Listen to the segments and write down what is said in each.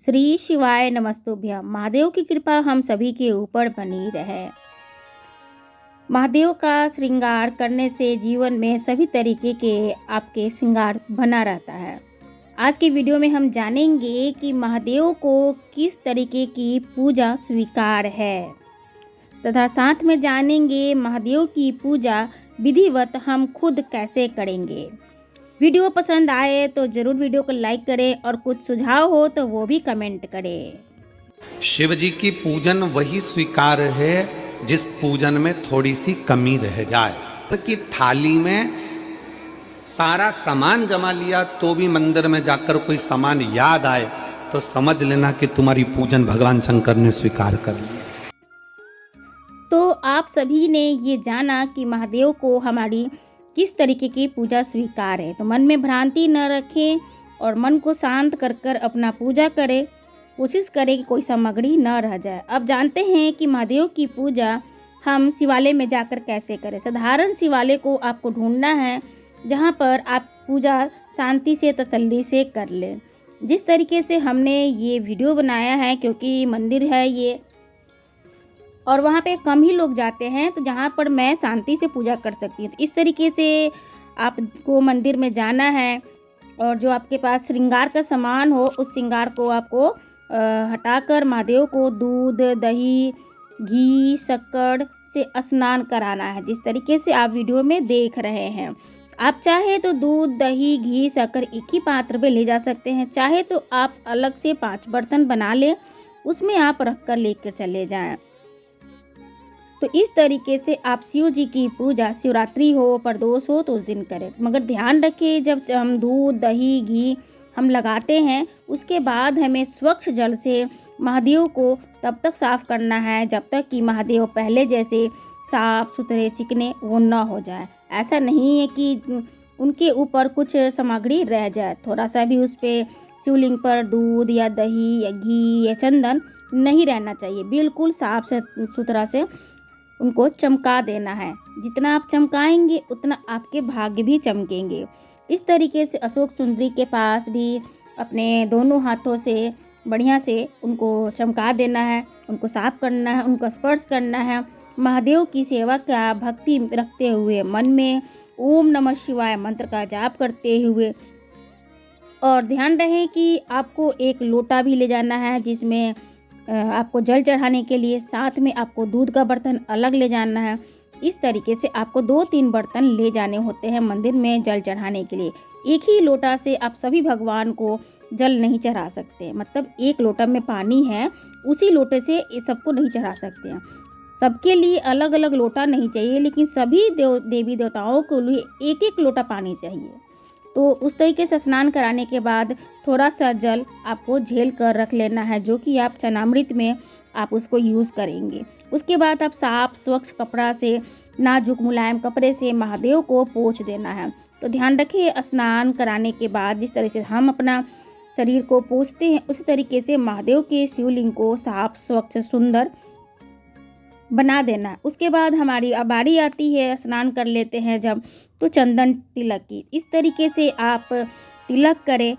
श्री शिवाय नमस्तुभ्यं। महादेव की कृपा हम सभी के ऊपर बनी रहे। महादेव का श्रृंगार करने से जीवन में सभी तरीके के आपके श्रृंगार बना रहता है। आज की वीडियो में हम जानेंगे कि महादेव को किस तरीके की पूजा स्वीकार है तथा साथ में जानेंगे महादेव की पूजा विधिवत हम खुद कैसे करेंगे। वीडियो पसंद आए तो ज़रूर वीडियो को लाइक करें और कुछ सुझाव हो तो वो भी कमेंट करें। शिव जी की पूजन वही स्वीकार है जिस पूजन में थोड़ी सी कमी रह जाए। कि थाली में सारा सामान जमा लिया तो भी मंदिर में जाकर कोई सामान याद आए तो समझ लेना कि तुम्हारी पूजन भगवान शंकर ने स्वीकार कर ली। तो आप सभी ने ये जाना कि महादेव को हमारी किस तरीके की पूजा स्वीकार है। तो मन में भ्रांति न रखें और मन को शांत कर कर अपना पूजा करें। कोशिश करें कि कोई सामग्री न रह जाए। अब जानते हैं कि महादेव की पूजा हम शिवालय में जाकर कैसे करें। साधारण शिवालय को आपको ढूंढना है जहां पर आप पूजा शांति से तसल्ली से कर लें। जिस तरीके से हमने ये वीडियो बनाया है, क्योंकि मंदिर है ये और वहाँ पे कम ही लोग जाते हैं, तो जहाँ पर मैं शांति से पूजा कर सकती हूँ। तो इस तरीके से आपको मंदिर में जाना है और जो आपके पास श्रृंगार का सामान हो उस श्रृंगार को आपको हटाकर महादेव को दूध, दही, घी, शक्कर से स्नान कराना है। जिस तरीके से आप वीडियो में देख रहे हैं। आप चाहे तो दूध, दही, घी, शक्कर एक ही पात्र में ले जा सकते हैं। चाहे तो आप अलग से 5 बर्तन बना लें, उसमें आप रख कर लेकर चले जाएं। तो इस तरीके से आप शिव जी की पूजा शिवरात्रि हो, प्रदोष हो तो उस दिन करें। मगर ध्यान रखें, जब हम दूध, दही, घी हम लगाते हैं उसके बाद हमें स्वच्छ जल से महादेव को तब तक साफ़ करना है जब तक कि महादेव पहले जैसे साफ सुथरे चिकने वो न हो जाए। ऐसा नहीं है कि उनके ऊपर कुछ सामग्री रह जाए। थोड़ा सा भी उस पर शिवलिंग पर दूध या दही या घी या चंदन नहीं रहना चाहिए। बिल्कुल साफ से सुथरा से उनको चमका देना है। जितना आप चमकाएंगे उतना आपके भाग्य भी चमकेंगे। इस तरीके से अशोक सुंदरी के पास भी अपने दोनों हाथों से बढ़िया से उनको चमका देना है, उनको साफ करना है, उनको स्पर्श करना है। महादेव की सेवा का भक्ति रखते हुए मन में ओम नमः शिवाय मंत्र का जाप करते हुए, और ध्यान रहे कि आपको एक लोटा भी ले जाना है जिसमें आपको जल चढ़ाने के लिए, साथ में आपको दूध का बर्तन अलग ले जाना है। इस तरीके से आपको 2-3 बर्तन ले जाने होते हैं मंदिर में जल चढ़ाने के लिए। एक ही लोटा से आप सभी भगवान को जल नहीं चढ़ा सकते। मतलब एक लोटा में पानी है, उसी लोटे से सबको नहीं चढ़ा सकते हैं। सबके लिए अलग अलग लोटा नहीं चाहिए, लेकिन सभी देवी देवताओं के लिए एक एक लोटा पानी चाहिए। तो उस तरीके से स्नान कराने के बाद थोड़ा सा जल आपको झेल कर रख लेना है, जो कि आप चरणामृत में आप उसको यूज़ करेंगे। उसके बाद आप साफ स्वच्छ कपड़ा से, नाजुक मुलायम कपड़े से महादेव को पोंछ देना है। तो ध्यान रखिए, स्नान कराने के बाद जिस तरीके से हम अपना शरीर को पोंछते हैं उसी तरीके से महादेव के शिवलिंग को साफ स्वच्छ सुंदर बना देना। उसके बाद हमारी बारी आती है, स्नान कर लेते हैं जब, तो चंदन तिलक की। इस तरीके से आप तिलक करें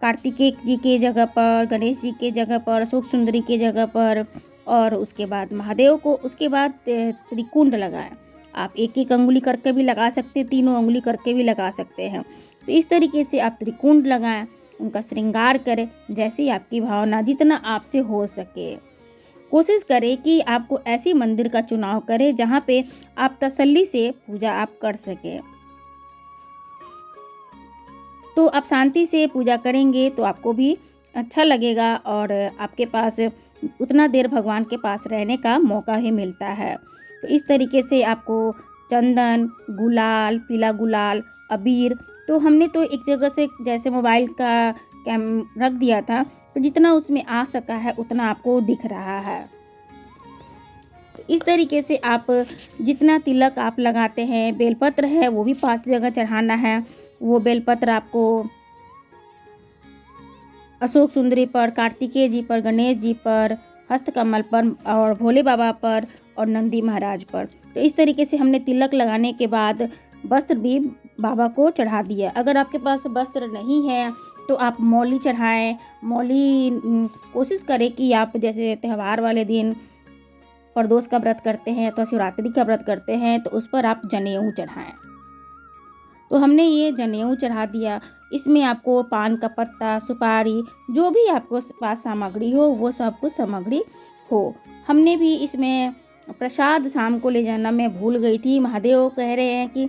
कार्तिकेय जी के जगह पर, गणेश जी के जगह पर, अशोक सुंदरी के जगह पर, और उसके बाद महादेव को। उसके बाद त्रिकुंड लगाएं। आप एक एक अंगुली करके भी लगा सकते हैं, 3 अंगुली करके भी लगा सकते हैं। तो इस तरीके से आप त्रिकुंड लगाएं, उनका श्रृंगार करें जैसी आपकी भावना, जितना आपसे हो सके। कोशिश करें कि आपको ऐसी मंदिर का चुनाव करें जहाँ पे आप तसल्ली से पूजा आप कर सकें। तो आप शांति से पूजा करेंगे तो आपको भी अच्छा लगेगा और आपके पास उतना देर भगवान के पास रहने का मौका ही मिलता है। तो इस तरीके से आपको चंदन, गुलाल, पीला गुलाल, अबीर, तो हमने तो एक जगह से जैसे मोबाइल का रख दिया था, तो जितना उसमें आ सका है उतना आपको दिख रहा है। तो इस तरीके से आप जितना तिलक आप लगाते हैं, बेलपत्र है वो भी 5 जगह चढ़ाना है। वो बेलपत्र आपको अशोक सुंदरी पर, कार्तिकेय जी पर, गणेश जी पर, हस्तकमल पर और भोले बाबा पर और नंदी महाराज पर। तो इस तरीके से हमने तिलक लगाने के बाद वस्त्र भी बाबा को चढ़ा दिया। अगर आपके पास वस्त्र नहीं है तो आप मौली चढ़ाएं। मौली कोशिश करें कि आप जैसे त्यौहार वाले दिन प्रदोष का व्रत करते हैं तो शिवरात्रि का व्रत करते हैं तो उस पर आप जनेऊ चढ़ाएं। तो हमने ये जनेऊ चढ़ा दिया। इसमें आपको पान का पत्ता, सुपारी, जो भी आपको पास सामग्री हो वो सब कुछ सामग्री हो। हमने भी इसमें प्रसाद शाम को ले जाना मैं भूल गई थी। महादेव कह रहे हैं कि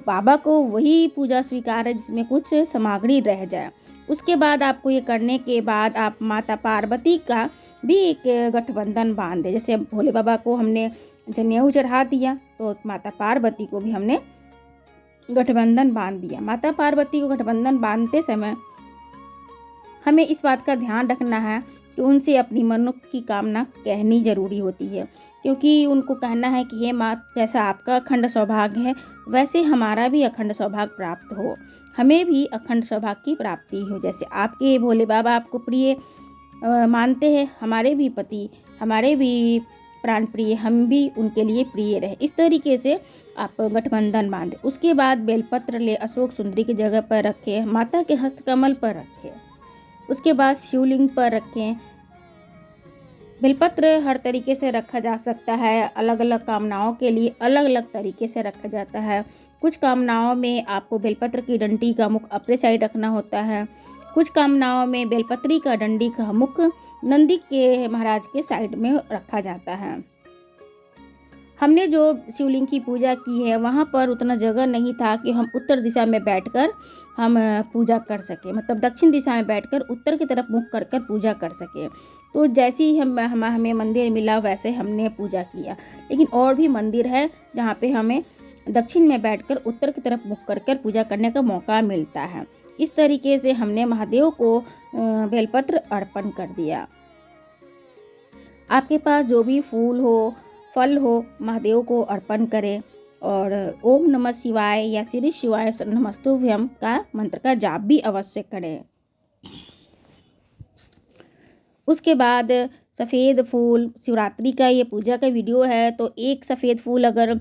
बाबा को वही पूजा स्वीकार है जिसमें कुछ सामग्री रह जाए। उसके बाद आपको ये करने के बाद आप माता पार्वती का भी एक गठबंधन बांध दे। जैसे भोले बाबा को हमने जनेऊ चढ़ा दिया तो माता पार्वती को भी हमने गठबंधन बांध दिया। माता पार्वती को गठबंधन बांधते समय हमें इस बात का ध्यान रखना है कि उनसे अपनी मनो की कामना कहनी जरूरी होती है, क्योंकि उनको कहना है कि हे माँ, जैसा आपका अखंड सौभाग्य है वैसे हमारा भी अखंड सौभाग्य प्राप्त हो, हमें भी अखंड सौभाग्य की प्राप्ति हो। जैसे आपके भोले बाबा आपको प्रिय मानते हैं, हमारे भी पति, हमारे भी प्राण प्रिय, हम भी उनके लिए प्रिय रहे। इस तरीके से आप गठबंधन बांधे। उसके बाद बेलपत्र ले अशोक सुंदरी की जगह पर रखें, माता के हस्तकमल पर रखें। उसके बाद शिवलिंग पर रखें। बेलपत्र हर तरीके से रखा जा सकता है, अलग अलग कामनाओं के लिए अलग अलग तरीके से रखा जाता है। कुछ कामनाओं में आपको बेलपत्र की डंडी का मुख अपने साइड रखना होता है, कुछ कामनाओं में बेलपत्री का डंडी का मुख नंदी के महाराज के साइड में रखा जाता है। हमने जो शिवलिंग की पूजा की है वहाँ पर उतना जगह नहीं था कि हम उत्तर दिशा में बैठकर हम पूजा कर सके, मतलब दक्षिण दिशा में बैठकर उत्तर की तरफ मुख कर पूजा कर सके। तो जैसे ही हमें मंदिर मिला वैसे हमने पूजा किया। लेकिन और भी मंदिर है जहाँ पे हमें दक्षिण में बैठकर उत्तर की तरफ मुख कर पूजा करने का मौका मिलता है। इस तरीके से हमने महादेव को बेलपत्र अर्पण कर दिया। आपके पास जो भी फूल हो, फल हो, महादेव को अर्पण करें और ओम नमः शिवाय या श्री शिवाय नमस्तुभ्यम का मंत्र का जाप भी अवश्य करें। उसके बाद सफ़ेद फूल, शिवरात्रि का ये पूजा का वीडियो है, तो एक सफ़ेद फूल अगर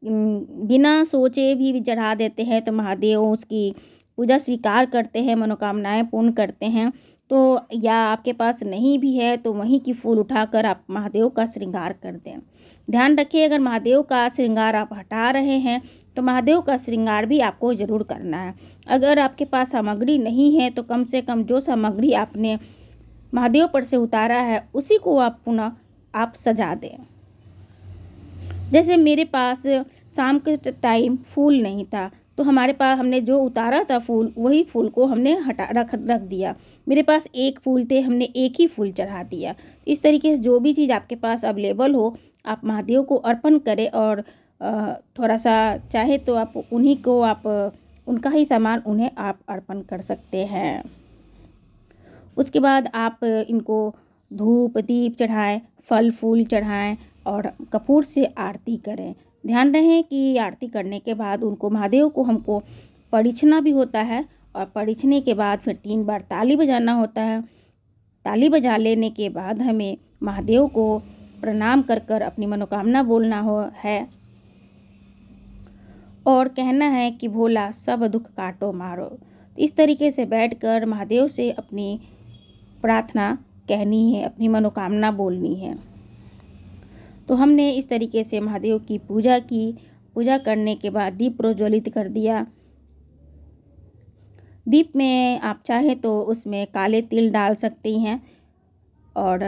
बिना सोचे भी चढ़ा देते हैं तो महादेव उसकी पूजा स्वीकार करते हैं, मनोकामनाएं पूर्ण करते हैं। तो या आपके पास नहीं भी है तो वहीं की फूल उठाकर आप महादेव का श्रृंगार कर दें। ध्यान रखिए, अगर महादेव का श्रृंगार आप हटा रहे हैं तो महादेव का श्रृंगार भी आपको ज़रूर करना है। अगर आपके पास सामग्री नहीं है तो कम से कम जो सामग्री आपने महादेव पर से उतारा है उसी को आप पुनः आप सजा दें। जैसे मेरे पास शाम के टाइम फूल नहीं था तो हमारे पास हमने जो उतारा था फूल वही फूल को हमने रख दिया। मेरे पास एक फूल थे, हमने एक ही फूल चढ़ा दिया। इस तरीके से जो भी चीज़ आपके पास अवेलेबल हो आप महादेव को अर्पण करें और थोड़ा सा चाहे तो आप उन्हीं को आप उनका ही सामान उन्हें आप अर्पण कर सकते हैं। उसके बाद आप इनको धूप दीप चढ़ाएं, फल फूल चढ़ाएं और कपूर से आरती करें। ध्यान रहे कि आरती करने के बाद उनको महादेव को हमको परिछना भी होता है और परिछने के बाद फिर 3 बार ताली बजाना होता है। ताली बजा लेने के बाद हमें महादेव को प्रणाम कर अपनी मनोकामना बोलना है और कहना है कि भोला सब दुख काटो मारो। इस तरीके से बैठकर महादेव से अपनी प्रार्थना कहनी है, अपनी मनोकामना बोलनी है। तो हमने इस तरीके से महादेव की पूजा की। पूजा करने के बाद दीप प्रज्वलित कर दिया। दीप में आप चाहे तो उसमें काले तिल डाल सकती हैं और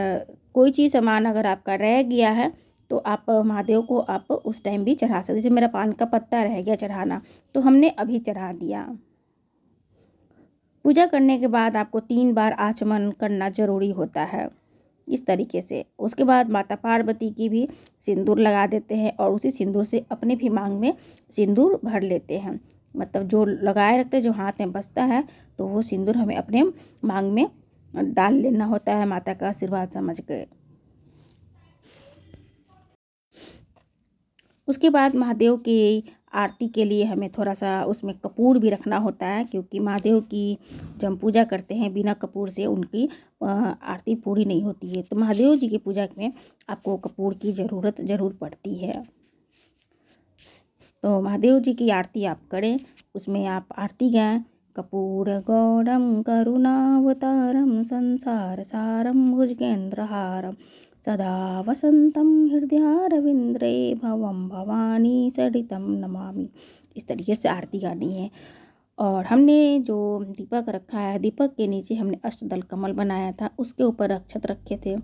कोई चीज़ सामान अगर आपका रह गया है तो आप महादेव को आप उस टाइम भी चढ़ा सकते। जैसे मेरा पान का पत्ता रह गया चढ़ाना तो हमने अभी चढ़ा दिया। पूजा करने के बाद आपको 3 बार आचमन करना जरूरी होता है इस तरीके से। उसके बाद माता पार्वती की भी सिंदूर लगा देते हैं और उसी सिंदूर से अपने भी मांग में सिंदूर भर लेते हैं। मतलब जो लगाए रखते हैं, जो हाथ में बसता है, तो वो सिंदूर हमें अपने मांग में डाल लेना होता है माता का आशीर्वाद समझ के। उसके बाद महादेव की आरती के लिए हमें थोड़ा सा उसमें कपूर भी रखना होता है, क्योंकि महादेव की जब हम पूजा करते हैं बिना कपूर से उनकी आरती पूरी नहीं होती है। तो महादेव जी की पूजा में आपको कपूर की ज़रूरत ज़रूर पड़ती है। तो महादेव जी की आरती आप करें, उसमें आप आरती गाएं, कर्पूरगौरं करुणावतारं संसारसारं भुजगेन्द्रहारं सदा वसन्तं हृदयारविन्द्रे भवं भवानी सरितं नमामि। इस तरीके से आरती गानी है। और हमने जो दीपक रखा है, दीपक के नीचे हमने अष्टदल कमल बनाया था, उसके ऊपर अक्षत रखे थे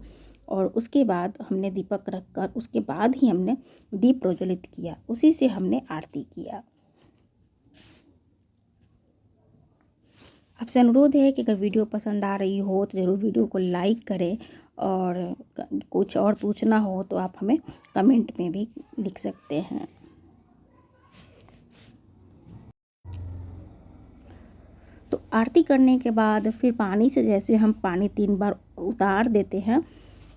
और उसके बाद हमने दीपक रखकर उसके बाद ही हमने दीप प्रज्वलित किया, उसी से हमने आरती किया। आपसे अनुरोध है कि अगर वीडियो पसंद आ रही हो तो ज़रूर वीडियो को लाइक करें और कुछ और पूछना हो तो आप हमें कमेंट में भी लिख सकते हैं। तो आरती करने के बाद फिर पानी से जैसे हम पानी 3 बार उतार देते हैं,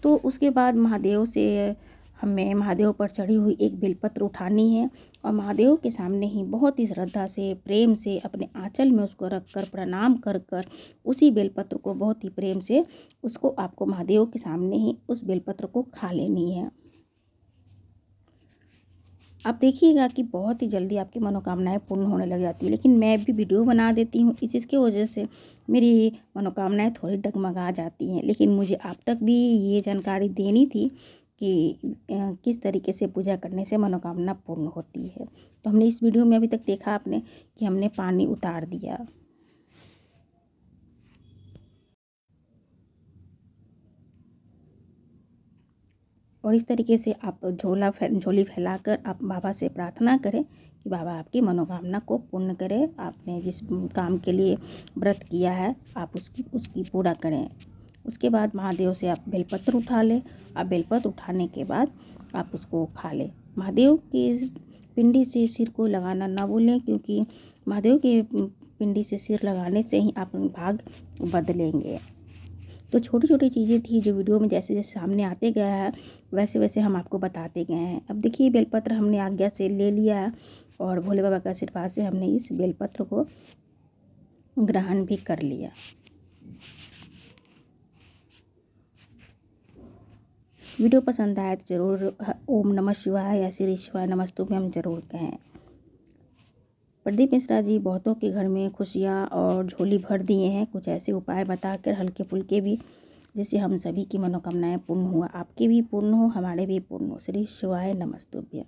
तो उसके बाद महादेव से हमें महादेव पर चढ़ी हुई एक बेलपत्र उठानी है और महादेव के सामने ही बहुत ही श्रद्धा से, प्रेम से अपने आंचल में उसको रखकर प्रणाम कर कर उसी बेलपत्र को बहुत ही प्रेम से उसको आपको महादेव के सामने ही उस बेलपत्र को खा लेनी है। आप देखिएगा कि बहुत ही जल्दी आपकी मनोकामनाएं पूर्ण होने लग जाती है। लेकिन मैं भी वीडियो बना देती हूँ, इस चीज़ की वजह से मेरी मनोकामनाएं थोड़ी डगमगा जाती हैं। लेकिन मुझे आप तक भी ये जानकारी देनी थी कि किस तरीके से पूजा करने से मनोकामना पूर्ण होती है। तो हमने इस वीडियो में अभी तक देखा आपने कि हमने पानी उतार दिया। और इस तरीके से आप झोली फैलाकर आप बाबा से प्रार्थना करें कि बाबा आपकी मनोकामना को पूर्ण करें। आपने जिस काम के लिए व्रत किया है आप उसकी पूरा करें। उसके बाद महादेव से आप बेलपत्र उठा लें। आप बेलपत्र उठाने के बाद आप उसको खा लें। महादेव की पिंडी से सिर को लगाना ना भूलें, क्योंकि महादेव के पिंडी से सिर लगाने से ही आप भाग बदलेंगे। तो छोटी छोटी चीज़ें थी जो वीडियो में जैसे जैसे सामने आते गया है वैसे वैसे हम आपको बताते गए हैं। अब देखिए बेलपत्र हमने आज्ञा से ले लिया है और भोले बाबा का आशीर्वाद से हमने इस बेलपत्र को ग्रहण भी कर लिया। वीडियो पसंद आए तो ज़रूर ओम नमः शिवाय या श्री शिवाय नमस्तुभ्यम ज़रूर कहें। प्रदीप मिश्रा जी बहुतों के घर में खुशियाँ और झोली भर दिए हैं, कुछ ऐसे उपाय बताकर हल्के फुल्के भी, जिससे हम सभी की मनोकामनाएं पूर्ण हुआ। आपके भी पूर्ण हो, हमारे भी पूर्ण हो। श्री शिवाय नमस्तुभ्यम।